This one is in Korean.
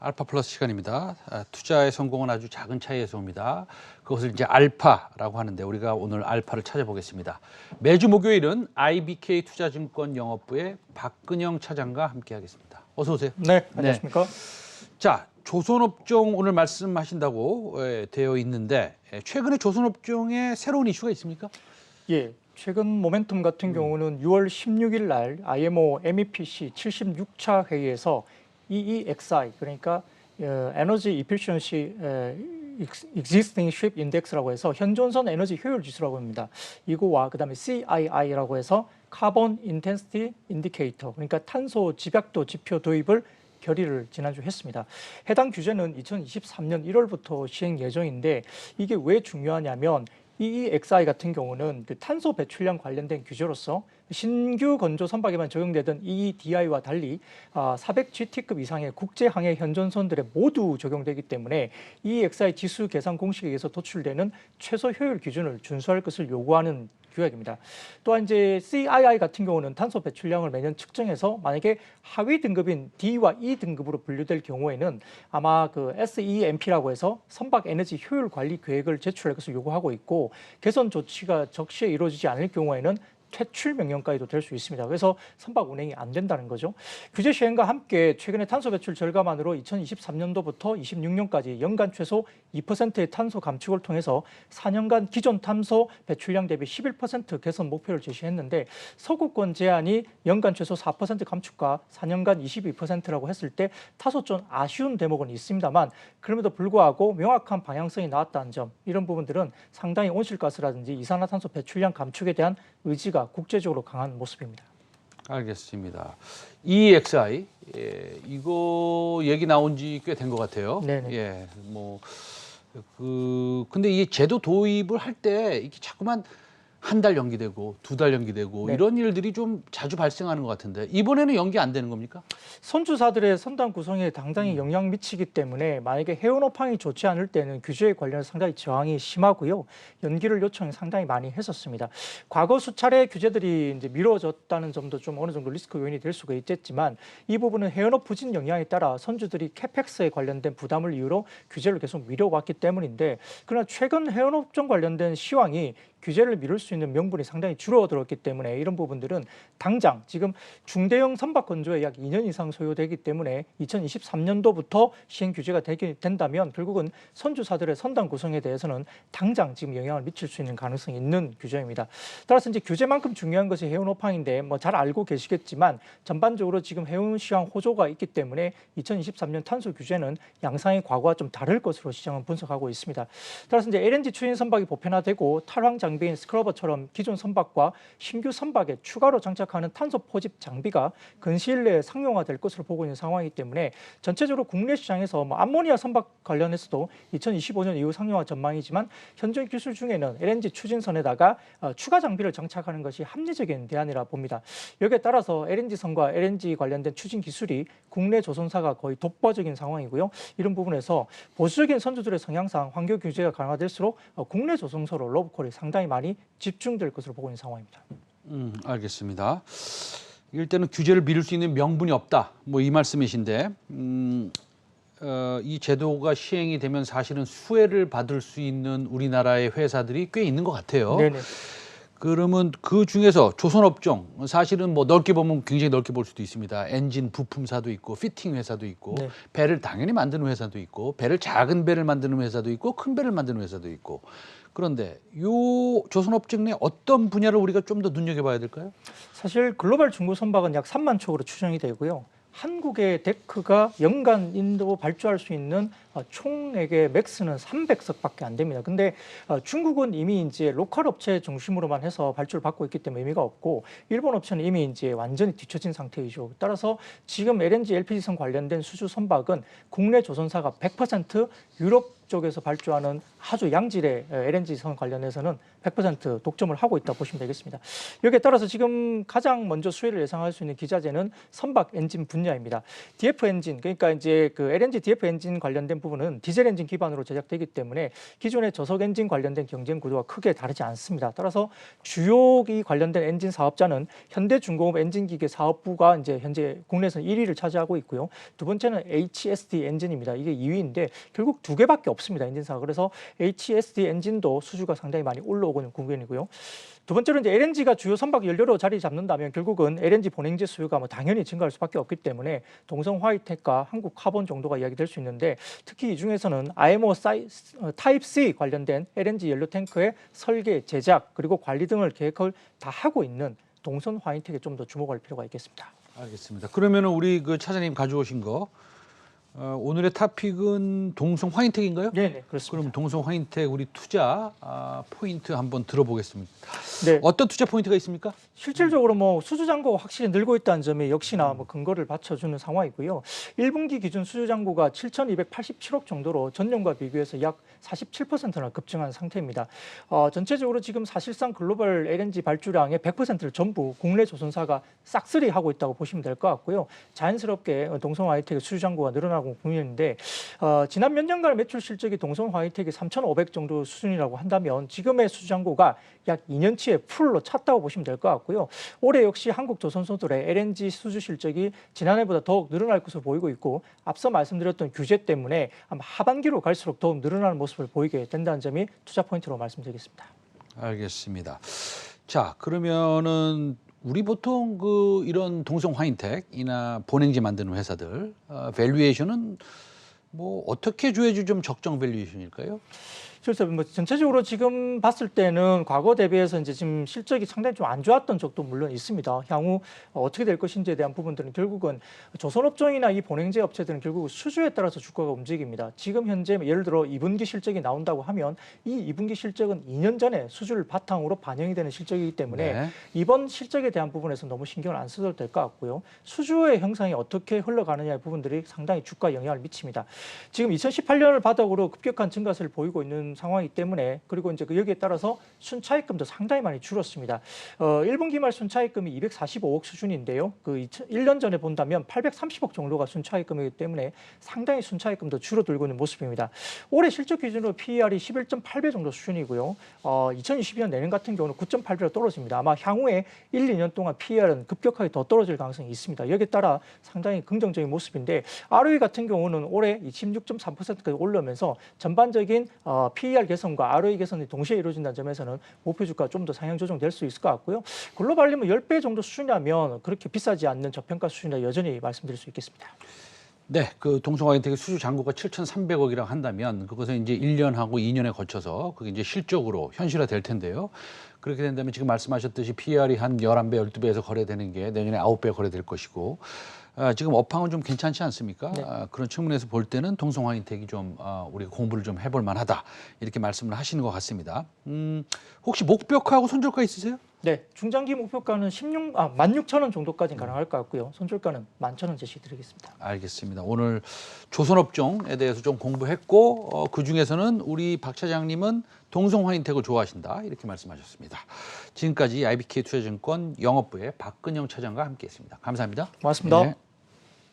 알파 플러스 시간입니다. 투자의 성공은 아주 작은 차이에서 옵니다. 그것을 이제 알파라고 하는데 우리가 오늘 알파를 찾아보겠습니다. 매주 목요일은 IBK 투자증권 영업부의 박근영 차장과 함께하겠습니다. 어서 오세요. 네, 안녕하십니까? 자, 조선업종 오늘 말씀하신다고 되어 있는데 최근에 조선업종에 새로운 이슈가 있습니까? 예, 최근 모멘텀 같은 경우는 6월 16일 날 IMO MEPC 76차 회의에서 EEXI 그러니까 에너지 이피션시 existing ship index라고 해서 현존선 에너지 효율 지수라고 합니다. 이거와 그다음에 CII라고 해서 카본 인텐시티 인디케이터 그러니까 탄소 집약도 지표 도입을 결의를 지난주 했습니다. 해당 규제는 2023년 1월부터 시행 예정인데 이게 왜 중요하냐면 EEXI 같은 경우는 그 탄소 배출량 관련된 규제로서 신규 건조 선박에만 적용되던 EEDI와 달리 400GT급 이상의 국제 항해 현존선들에 모두 적용되기 때문에 EEXI 지수 계산 공식에 의해서 도출되는 최소 효율 기준을 준수할 것을 요구하는 규약입니다. 또한 이제 CII 같은 경우는 탄소 배출량을 매년 측정해서 만약에 하위 등급인 D와 E 등급으로 분류될 경우에는 아마 그 SEMP라고 해서 선박 에너지 효율 관리 계획을 제출할 것을 요구하고 있고 개선 조치가 적시에 이루어지지 않을 경우에는 퇴출 명령까지도 될 수 있습니다. 그래서 선박 운행이 안 된다는 거죠. 규제 시행과 함께 최근에 탄소 배출 절감안으로 2023년도부터 26년까지 연간 최소 2%의 탄소 감축을 통해서 4년간 기존 탄소 배출량 대비 11% 개선 목표를 제시했는데 서구권 제한이 연간 최소 4% 감축과 4년간 22%라고 했을 때 다소 좀 아쉬운 대목은 있습니다만 그럼에도 불구하고 명확한 방향성이 나왔다는 점 이런 부분들은 상당히 온실가스라든지 이산화탄소 배출량 감축에 대한 의지가 국제적으로 강한 모습입니다. 알겠습니다. EEXI 이거 얘기 나온 지 꽤 된 것 같아요. 네네. 예, 근데 이 제도 도입을 할 때 이게 자꾸만 한 달 연기되고 2달 연기되고 네. 이런 일들이 좀 자주 발생하는 것 같은데 이번에는 연기 안 되는 겁니까? 선주사들의 선단 구성에 당당히 영향 미치기 때문에 만약에 해운업황이 좋지 않을 때는 규제에 관련해서 상당히 저항이 심하고요. 연기를 요청이 상당히 많이 했었습니다. 과거 수차례 규제들이 이제 미뤄졌다는 점도 좀 어느 정도 리스크 요인이 될 수가 있겠지만 이 부분은 해운업 부진 영향에 따라 선주들이 캐펙스에 관련된 부담을 이유로 규제를 계속 미뤄왔기 때문인데 그러나 최근 해운업종 관련된 시황이 규제를 미룰 수 있는 명분이 상당히 줄어들었기 때문에 이런 부분들은 당장 지금 중대형 선박 건조에 약 2년 이상 소요되기 때문에 2023년도부터 시행 규제가 된다면 결국은 선주사들의 선단 구성에 대해서는 당장 지금 영향을 미칠 수 있는 가능성이 있는 규제입니다. 따라서 이제 규제만큼 중요한 것이 해운업황인데 뭐 잘 알고 계시겠지만 전반적으로 지금 해운 시황 호조가 있기 때문에 2023년 탄소 규제는 양상의 과거와 좀 다를 것으로 시장은 분석하고 있습니다. 따라서 이제 LNG 추진 선박이 보편화되고 탈황 장비인 스크러버처럼 기존 선박과 신규 선박에 추가로 장착하는 탄소 포집 장비가 근시일 내에 상용화될 것으로 보고 있는 상황이기 때문에 전체적으로 국내 시장에서 암모니아 선박 관련해서도 2025년 이후 상용화 전망이지만 현재 기술 중에는 LNG 추진선에다가 추가 장비를 장착하는 것이 합리적인 대안이라 봅니다. 여기에 따라서 LNG선과 LNG 관련된 추진 기술이 국내 조선사가 거의 독보적인 상황이고요. 이런 부분에서 보수적인 선주들의 성향상 환경 규제가 강화될수록 국내 조선사로 로브콜이 상당히 많이 집중될 것으로 보고 있는 상황입니다. 알겠습니다. 이럴 때는 규제를 미룰 수 있는 명분이 없다. 뭐 이 말씀이신데 이 제도가 시행이 되면 사실은 수혜를 받을 수 있는 우리나라의 회사들이 꽤 있는 것 같아요. 네네. 그러면 그 중에서 조선업종 사실은 뭐 넓게 보면 굉장히 넓게 볼 수도 있습니다. 엔진 부품사도 있고 피팅 회사도 있고 네. 배를 당연히 만드는 회사도 있고 작은 배를 만드는 회사도 있고 큰 배를 만드는 회사도 있고 그런데 요 조선업종 내 어떤 분야를 우리가 좀 더 눈여겨봐야 될까요? 사실 글로벌 중고 선박은 약 3만 척으로 추정이 되고요. 한국의 데크가 연간 인도 발주할 수 있는 총액의 맥스는 300석밖에 안 됩니다. 근데 중국은 이미 이제 로컬 업체 중심으로만 해서 발주를 받고 있기 때문에 의미가 없고 일본 업체는 이미 이제 완전히 뒤처진 상태이죠. 따라서 지금 LNG, LPG선 관련된 수주 선박은 국내 조선사가 100% 유럽 쪽에서 발주하는 아주 양질의 LNG선 관련해서는 100% 독점을 하고 있다 보시면 되겠습니다. 여기에 따라서 지금 가장 먼저 수혜를 예상할 수 있는 기자재는 선박 엔진 분야입니다. DF 엔진, 그러니까 이제 그 LNG DF 엔진 관련된 부분 부분은 디젤 엔진 기반으로 제작되기 때문에 기존의 저속 엔진 관련된 경쟁 구도와 크게 다르지 않습니다. 따라서 주요 이 관련된 엔진 사업자는 현대중공업 엔진기계 사업부가 이제 현재 국내에서 1위를 차지하고 있고요. 두 번째는 HSD 엔진입니다. 이게 2위인데 결국 두 개밖에 없습니다. 엔진사가. 그래서 HSD 엔진도 수주가 상당히 많이 올라오고 있는 국면이고요. 두 번째로 이제 LNG가 주요 선박 연료로 자리 잡는다면 결국은 LNG 본행제 수요가 뭐 당연히 증가할 수밖에 없기 때문에 동성 화이텍과 한국 카본 정도가 이야기될 수 있는데 특히 이 중에서는 IMO 타입 C 관련된 LNG 연료 탱크의 설계, 제작 그리고 관리 등을 계획을 다 하고 있는 동성 화이텍에 좀 더 주목할 필요가 있겠습니다. 알겠습니다. 그러면 우리 그 차장님 가져오신 거 오늘의 토픽은 동성 화인텍인가요? 네, 그렇습니다. 그럼 동성 화인텍 우리 투자 포인트 한번 들어보겠습니다. 네. 어떤 투자 포인트가 있습니까? 실질적으로 뭐 수주 잔고가 확실히 늘고 있다는 점이 역시나 뭐 근거를 받쳐주는 상황이고요. 1분기 기준 수주 잔고가 7,287억 정도로 전년과 비교해서 약 47%나 급증한 상태입니다. 전체적으로 지금 사실상 글로벌 LNG 발주량의 100%를 전부 국내 조선사가 싹쓸이 하고 있다고 보시면 될 것 같고요. 자연스럽게 동성 화이텍의 수주 잔고가 늘어나고 있는데 지난 몇 년간 매출 실적이 동성 화이텍이 3,500 정도 수준이라고 한다면 지금의 수주 잔고가 약 2년치의 풀로 찼다고 보시면 될 것 같고요. 올해 역시 한국 조선소들의 LNG 수주 실적이 지난해보다 더욱 늘어날 것으로 보이고 있고 앞서 말씀드렸던 규제 때문에 아마 하반기로 갈수록 더욱 늘어나는 모습을 보이게 된다는 점이 투자 포인트로 말씀드리겠습니다. 알겠습니다. 자, 그러면은 우리 보통 그 이런 동성 화인텍이나 본행지 만드는 회사들 밸류에이션은 뭐 어떻게 줘야지 좀 적정 밸류에이션일까요? 그래서 뭐 전체적으로 지금 봤을 때는 과거 대비해서 이제 지금 실적이 상당히 좀 안 좋았던 적도 물론 있습니다. 향후 어떻게 될 것인지에 대한 부분들은 결국은 조선업종이나 이 본행제 업체들은 결국 수주에 따라서 주가가 움직입니다. 지금 현재 예를 들어 2분기 실적이 나온다고 하면 이 2분기 실적은 2년 전에 수주를 바탕으로 반영이 되는 실적이기 때문에 네. 이번 실적에 대한 부분에서 너무 신경을 안 써도 될 것 같고요. 수주의 형상이 어떻게 흘러가느냐의 부분들이 상당히 주가에 영향을 미칩니다. 지금 2018년을 바닥으로 급격한 증가세를 보이고 있는 상황이기 때문에 그리고 이제 여기에 따라서 순차익금도 상당히 많이 줄었습니다. 1분기 말 순차익금이 245억 수준인데요. 그 1년 전에 본다면 830억 정도가 순차익금이기 때문에 상당히 순차익금도 줄어들고 있는 모습입니다. 올해 실적 기준으로 PER이 11.8배 정도 수준이고요. 2022년 내년 같은 경우는 9.8배로 떨어집니다. 아마 향후에 1, 2년 동안 PER은 급격하게 더 떨어질 가능성이 있습니다. 여기에 따라 상당히 긍정적인 모습인데 ROE 같은 경우는 올해 26.3%까지 올라오면서 전반적인 PER 개선과 ROE 개선이 동시에 이루어진다는 점에서는 목표 주가가 좀 더 상향 조정될 수 있을 것 같고요. 글로벌리면 10배 정도 수준이라면 그렇게 비싸지 않는 저평가 수준이라 여전히 말씀드릴 수 있겠습니다. 네, 그 동성 화인텍의 수주 잔고가 7,300억이라고 한다면 그것은 이제 1년하고 2년에 거쳐서 그게 이제 실적으로 현실화 될 텐데요. 그렇게 된다면 지금 말씀하셨듯이 PER이 한 11배, 12배에서 거래되는 게 내년에 9배 거래될 것이고 지금 업황은 좀 괜찮지 않습니까? 네. 그런 측면에서 볼 때는 동성 화인텍이 좀 우리가 공부를 좀 해볼 만하다 이렇게 말씀을 하시는 것 같습니다. 혹시 목표가하고 손절가 있으세요? 네, 중장기 목표가는 16,000원 정도까지는 가능할 것 같고요. 손절가는 11,000원 제시드리겠습니다. 알겠습니다. 오늘 조선업종에 대해서 좀 공부했고 그 중에서는 우리 박 차장님은 동성 화인텍을 좋아하신다 이렇게 말씀하셨습니다. 지금까지 IBK 투자증권 영업부의 박근영 차장과 함께했습니다. 감사합니다. 고맙습니다. 네.